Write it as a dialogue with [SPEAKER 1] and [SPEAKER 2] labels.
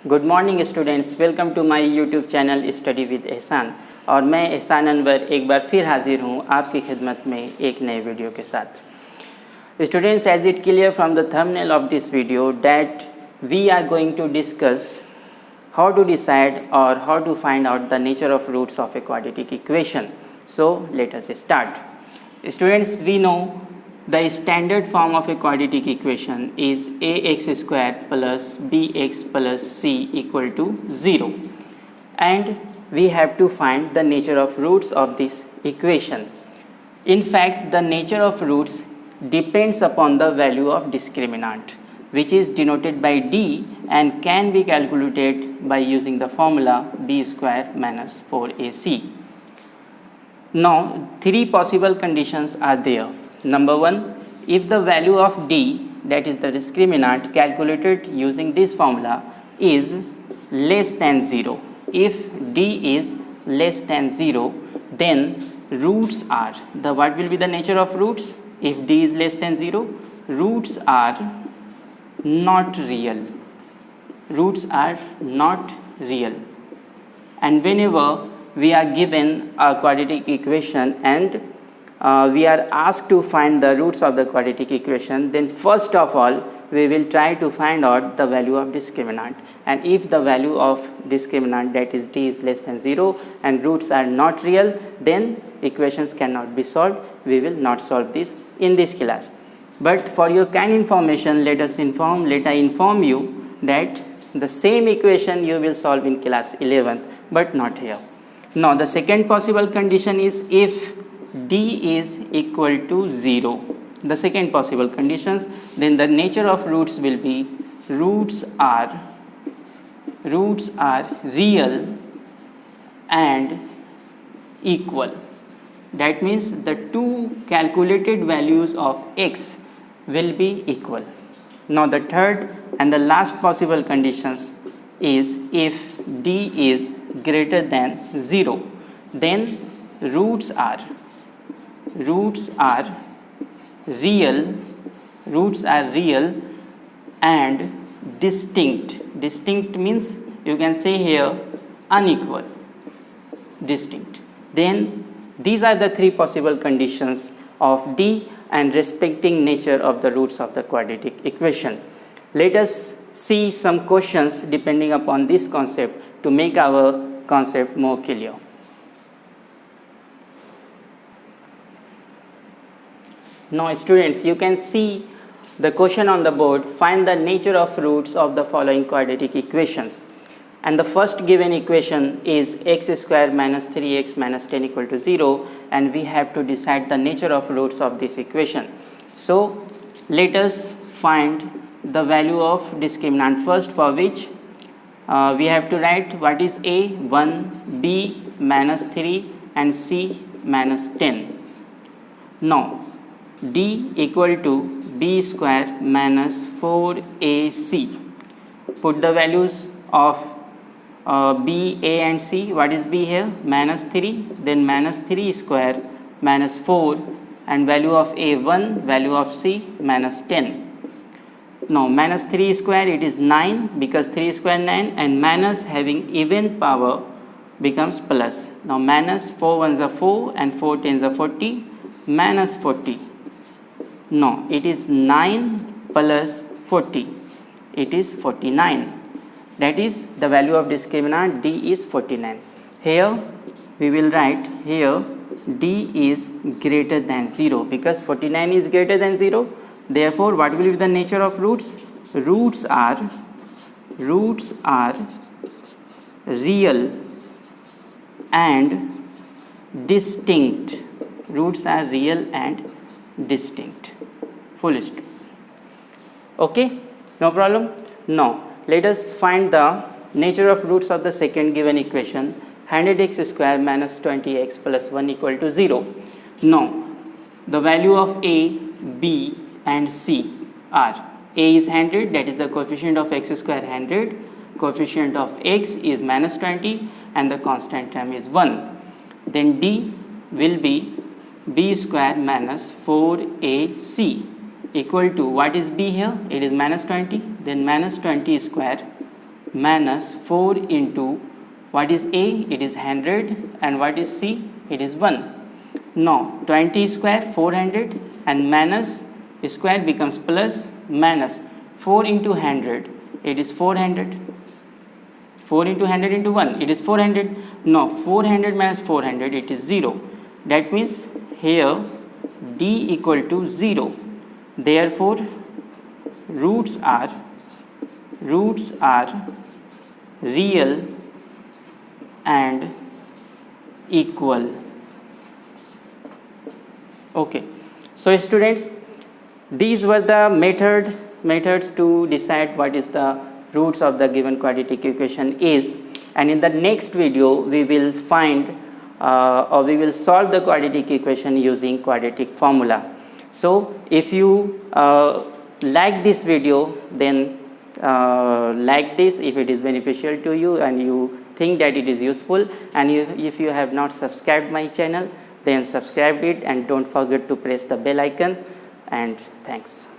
[SPEAKER 1] Good morning students, welcome to my YouTube channel study with Ehsan. और मैं एहसान अनवर एक बार फिर हाजिर हूँ आपकी खिदमत में एक नए वीडियो के साथ। Students, as it clear from the thumbnail of this video that we are going to discuss how to decide or how to find out the nature of roots of a quadratic equation. So let us start. Students, we know the standard form of a quadratic equation is ax square plus bx plus c equal to 0, and we have to find the nature of roots of this equation. In fact, the nature of roots depends upon the value of discriminant, which is denoted by d and can be calculated by using the formula b square minus 4ac. Now, three possible conditions are there. Number one, if the value of d, that is the discriminant calculated using this formula, is less than 0. If d is less than 0, then roots are, what will be the nature of roots? If d is less than 0, roots are not real. Roots are not real. And whenever we are given a quadratic equation and we are asked to find the roots of the quadratic equation, then first of all we will try to find out the value of discriminant. And if the value of discriminant, that is d, is less than 0 and roots are not real, then equations cannot be solved. We will not solve this in this class. But for your kind information, let I inform you that the same equation you will solve in class 11th, but not here. Now, the second possible condition is if d is equal to 0. The second possible conditions, then the nature of roots will be roots are real and equal. That means the two calculated values of x will be equal. Now, the third and the last possible conditions is if d is greater than 0, then roots are real and distinct. Distinct means you can say here unequal. Distinct. Then these are the three possible conditions of d and respecting nature of the roots of the quadratic equation. Let us see some questions depending upon this concept to make our concept more clear. Now, students, you can see the question on the board. Find the nature of roots of the following quadratic equations. And the first given equation is x square minus 3x minus 10 equal to 0, and we have to decide the nature of roots of this equation. So, let us find the value of discriminant first, for which we have to write what is a, 1, b minus 3 and c minus 10. Now, d equal to b square minus 4ac. Put the values of b, a and c. What is b here? Minus 3, then minus 3 square minus 4, and value of a 1, value of c minus 10. Now, minus 3 square, it is 9 because 3 square 9, and minus having even power becomes plus. Now, minus 4 ones are 4 and 4 tens are 40, minus 40. No, it is 9 plus 40, it is 49. That is the value of discriminant d is 49. Here we will write here d is greater than 0 because 49 is greater than 0. Therefore, what will be the nature of roots? Roots are real and distinct. Roots are real and distinct. Full stop. Okay, no problem. Now, let us find the nature of roots of the second given equation, 100x square minus 20x plus 1 equal to 0. Now, the value of a, b and c are, a is 100, that is the coefficient of x square 100, coefficient of x is minus 20 and the constant term is 1. Then d will be b square minus 4ac equal to, what is b here? It is minus 20, then minus 20 square minus 4 into what is A? It is 100, and what is C? It is 1. Now 20 square 400, and minus square becomes plus, minus 4 into 100, it is 400. 4 into 100 into 1, it is 400. Now 400 minus 400, it is 0. That means here D equal to 0. Therefore roots are real and equal. Okay, so students, these were the methods to decide what is the roots of the given quadratic equation is, and in the next video we will find or we will solve the quadratic equation using quadratic formula. So if you like this video, then like this if it is beneficial to you and you think that it is useful, and if you have not subscribed my channel, then subscribe it, and don't forget to press the bell icon, and thanks.